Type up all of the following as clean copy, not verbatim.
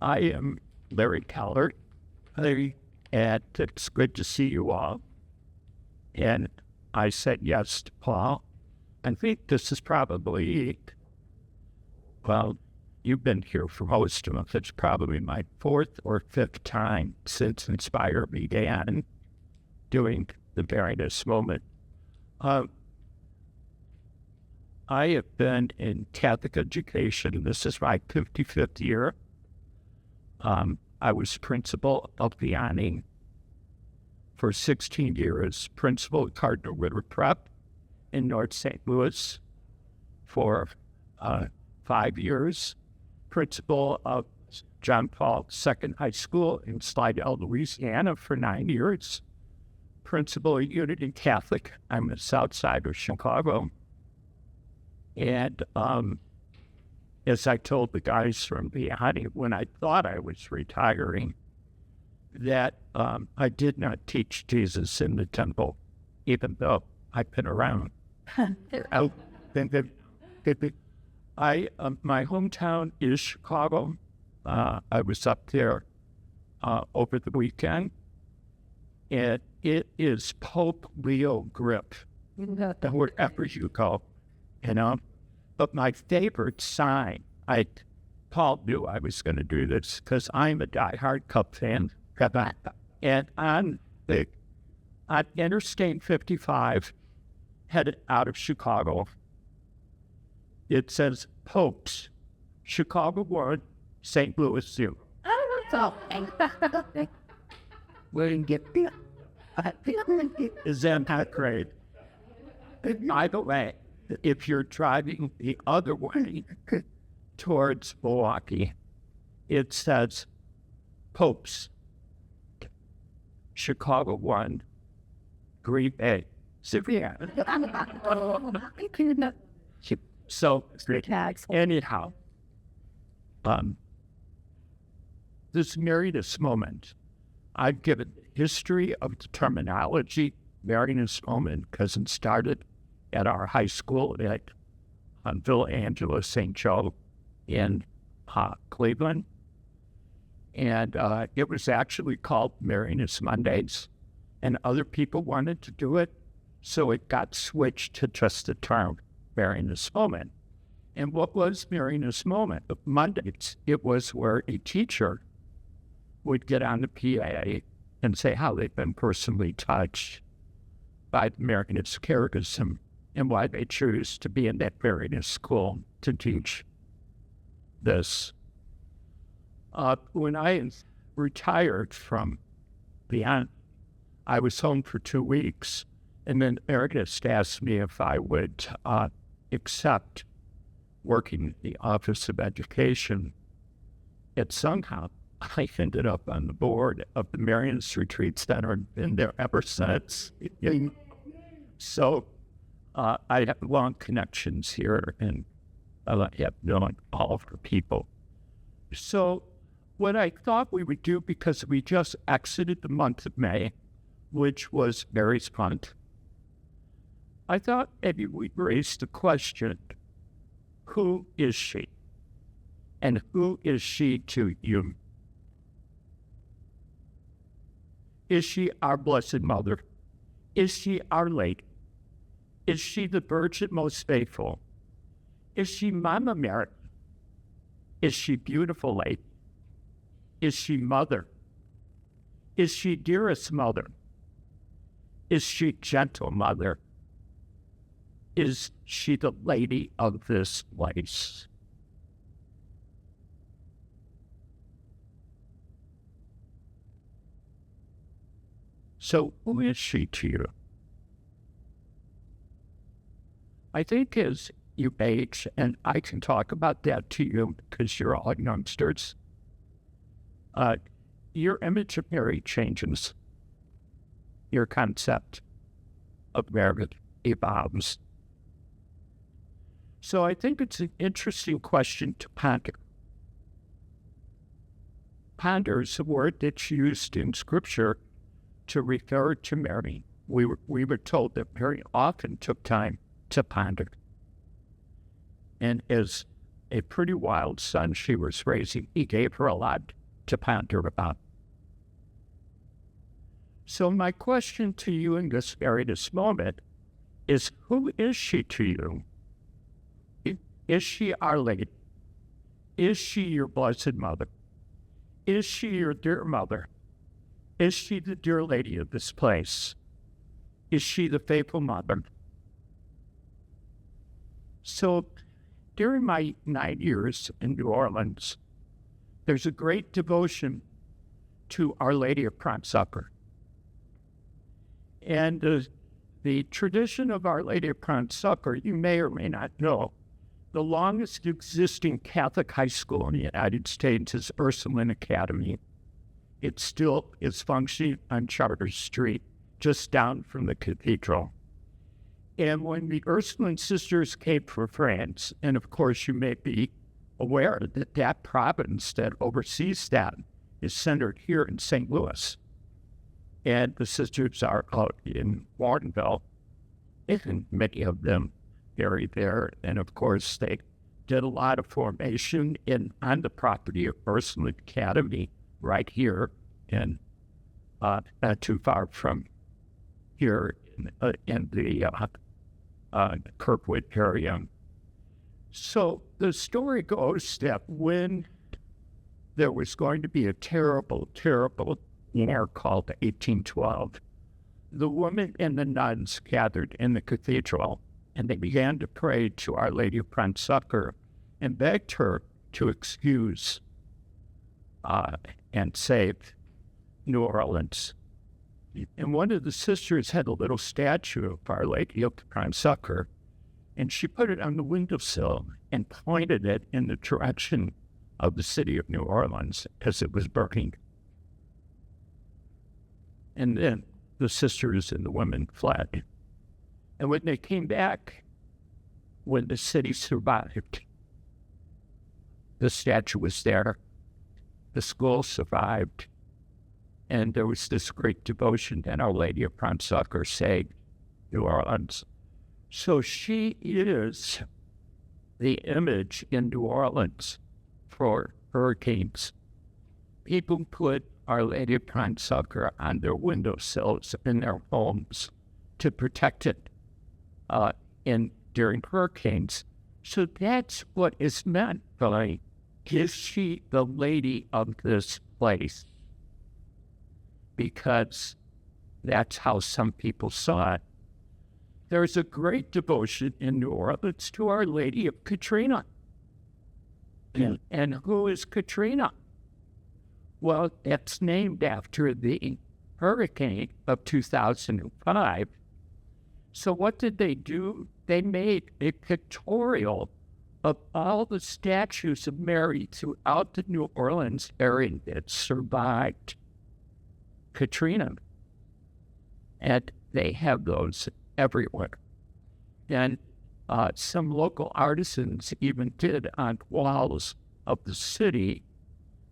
I am Larry Keller, and it's good to see you all. And I said yes to Paul. I think this is probably, well, you've been here for most of them. It's probably my fourth or fifth time since Inspire began doing the Marianist moment. I have been in Catholic education. This is my 55th year. I was principal of the awning for 16 years, principal of Cardinal Ritter Prep in North St. Louis for 5 years, principal of John Paul II High School in Slidell, Louisiana for 9 years, principal of Unity Catholic. I'm a south side of Chicago. And as I told the guys from the awning when I thought I was retiring, that I did not teach Jesus in the temple, even though I've been around. My hometown is Chicago. I was up there over the weekend, and it is Pope Leo grip wherever you go, you know. But my favorite sign, Paul knew I was going to do this because I'm a diehard Cub fan. And on Interstate 55, headed out of Chicago, it says Popes, Chicago 1, St. Louis 0. Is that not great? By the way, if you're driving the other way towards Milwaukee, it says Popes, Chicago 1, Green Bay. So anyhow, this Marianist moment, I've given history of the terminology Marianist moment because it started at our high school on Villa Angela St. Joe in Cleveland. And it was actually called Marianist Mondays, and other people wanted to do it, so it got switched to just the term Marianist moment. And what was Marianist moment? Mondays, it was where a teacher would get on the PA and say how they've been personally touched by the Marianist charism and why they choose to be in that Marianist school to teach this. When I retired from the awning, I was home for 2 weeks, and then Marianist asked me if I would accept working in the Office of Education. And somehow I ended up on the board of the Marianist Retreat Center and been there ever since. So I have long connections here, and I have known all of the people. So what I thought we would do, because we just exited the month of May, which was Mary's month, I thought maybe we'd raise the question, who is she? And who is she to you? Is she our Blessed Mother? Is she Our Lady? Is she the Virgin Most Faithful? Is she Mama Mary? Is she Beautiful Lady? Is she Mother? Is she Dearest Mother? Is she Gentle Mother? Is she the Lady of this place? So who is she to you? I think as you age, and I can talk about that to you because you're all youngsters, your image of Mary changes. Your concept of Mary evolves. So I think it's an interesting question to ponder. Ponder is a word that's used in Scripture to refer to Mary. We were told that Mary often took time to ponder. And as a pretty wild son she was raising. He gave her a lot to ponder about. So my question to you in this moment is, who is she to you? Is she Our Lady? Is she your Blessed Mother? Is she your dear mother? Is she the dear lady of this place? Is she the faithful mother? So during my 9 years in New Orleans, there's a great devotion to Our Lady of Prompt Succor. And the tradition of Our Lady of Prompt Succor, you may or may not know, the longest existing Catholic high school in the United States is Ursuline Academy. It still is functioning on Charter Street, just down from the cathedral. And when the Ursuline sisters came from France, and of course you may be aware that that province that oversees that is centered here in St. Louis. And the sisters are out in Warrenville, and many of them buried there. And of course, they did a lot of formation on the property of Ursuline Academy right here, and not too far from here in the Kirkwood area. So the story goes that when there was going to be a terrible, terrible year called 1812, the women and the nuns gathered in the cathedral, and they began to pray to Our Lady of Prompt Succor and begged her to excuse and save New Orleans. And one of the sisters had a little statue of Our Lady of Prompt Succor, and she put it on the windowsill and pointed it in the direction of the city of New Orleans as it was burning. And then the sisters and the women fled. And when they came back, when the city survived, the statue was there, the school survived, and there was this great devotion that Our Lady of Prompt Succor saved New Orleans. So she is the image in New Orleans for hurricanes. People put Our Lady of Prompt Succor on their windowsills in their homes to protect it during hurricanes. So that's what is meant by, is she the lady of this place? Because that's how some people saw it. There's a great devotion in New Orleans to Our Lady of Katrina. And who is Katrina? Well, it's named after the hurricane of 2005. So what did they do? They made a pictorial of all the statues of Mary throughout the New Orleans area that survived Katrina. And they have those everywhere. And some local artisans even did on walls of the city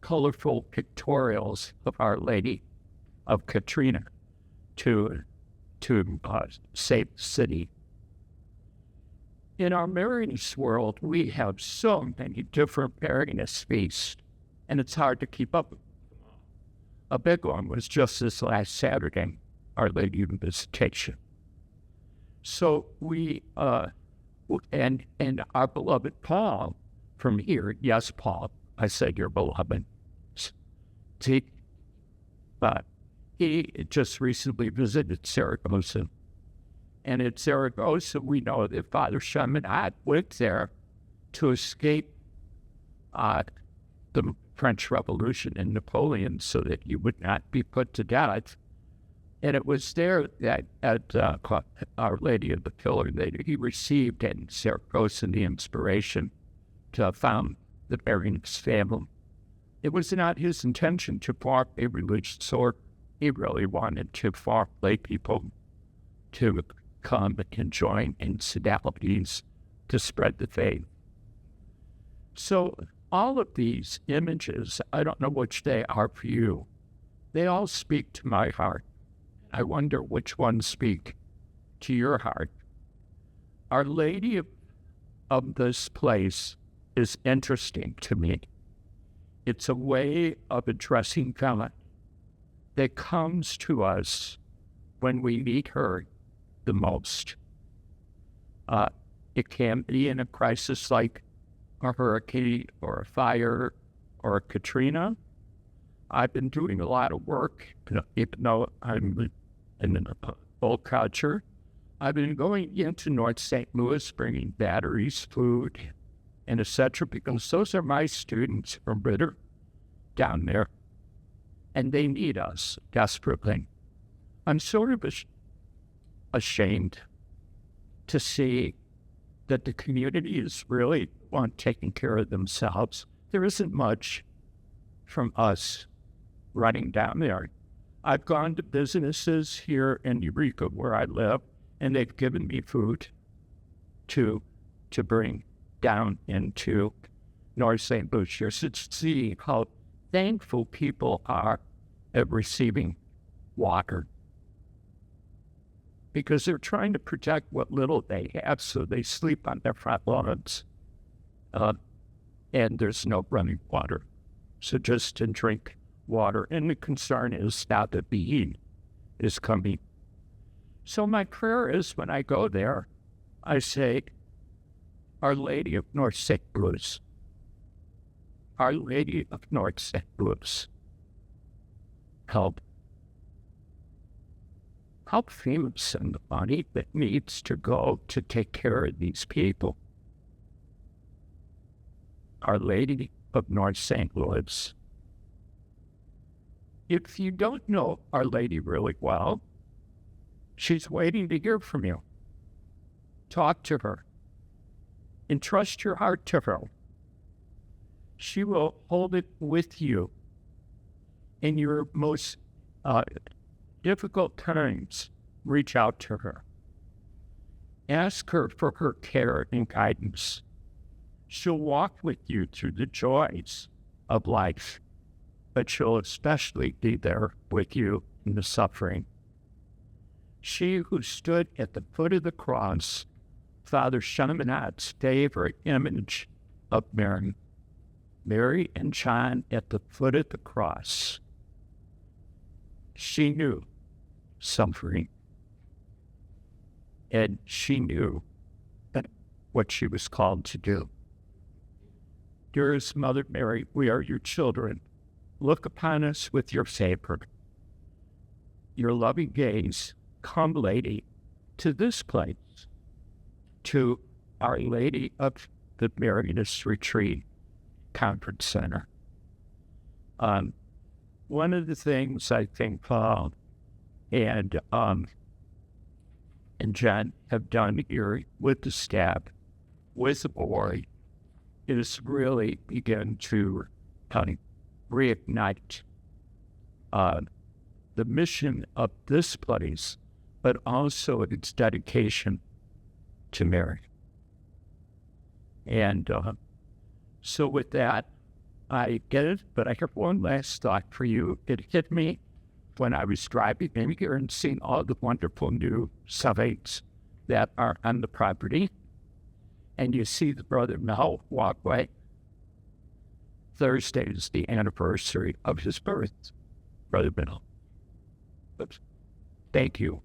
colorful pictorials of Our Lady of Katrina to save the city. In our Marianist world, we have so many different Marianist feasts, and it's hard to keep up. A big one was just this last Saturday, Our Lady of Visitation. So we, and our beloved Paul from here, yes, Paul, I said your beloved, but he just recently visited Saragossa. And at Saragossa, we know that Father Chaminade went there to escape the French Revolution and Napoleon so that he would not be put to death. And it was there that at Our Lady of the Pillar that he received in Saragossa the inspiration to found the Marianist family. It was not his intention to form a religious order. He really wanted to form lay people to come and join in sodalities to spread the faith. So all of these images, I don't know which they are for you, they all speak to my heart. I wonder which ones speak to your heart. Our Lady of this place is interesting to me. It's a way of addressing God that comes to us when we need her the most. It can be in a crisis like a hurricane or a fire or a Katrina. I've been doing a lot of work, even though I'm in an old culture. I've been going into North St. Louis, bringing batteries, food, and etc., because those are my students from Ritter down there, and they need us desperately. I'm sort of ashamed to see that the community is really taking care of themselves. There isn't much from us running down there. I've gone to businesses here in Eureka where I live, and they've given me food to bring down into North St. Louis to see how thankful people are at receiving water, because they're trying to protect what little they have, so they sleep on their front lawns, and there's no running water. So just to drink water, and the concern is now that the heat is coming. So my prayer is when I go there, I say, Our Lady of North St. Louis, Our Lady of North St. Louis, help FEMA send the money that needs to go to take care of these people. Our Lady of North St. Louis. If you don't know Our Lady really well, she's waiting to hear from you. Talk to her. Entrust your heart to her. She will hold it with you in your most difficult times. Reach out to her. Ask her for her care and guidance. She'll walk with you through the joys of life, but she'll especially be there with you in the suffering. She who stood at the foot of the cross, Father Chaminad's favorite image of Mary. Mary and John at the foot of the cross. She knew suffering, and she knew what she was called to do. Dearest Mother Mary, we are your children. Look upon us with your favor, your loving gaze. Come, Lady, to this place, to Our Lady of the Marianist Retreat Conference Center. One of the things I think Paul and Jen have done here with the staff, with the board, is really begin to reignite the mission of this place, but also its dedication to Mary. And so with that, I get it, but I have one last thought for you. It hit me when I was driving in here and seeing all the wonderful new sub-8s that are on the property. And you see the Brother Mel walkway. Thursday is the anniversary of his birth, Brother Mel. Thank you.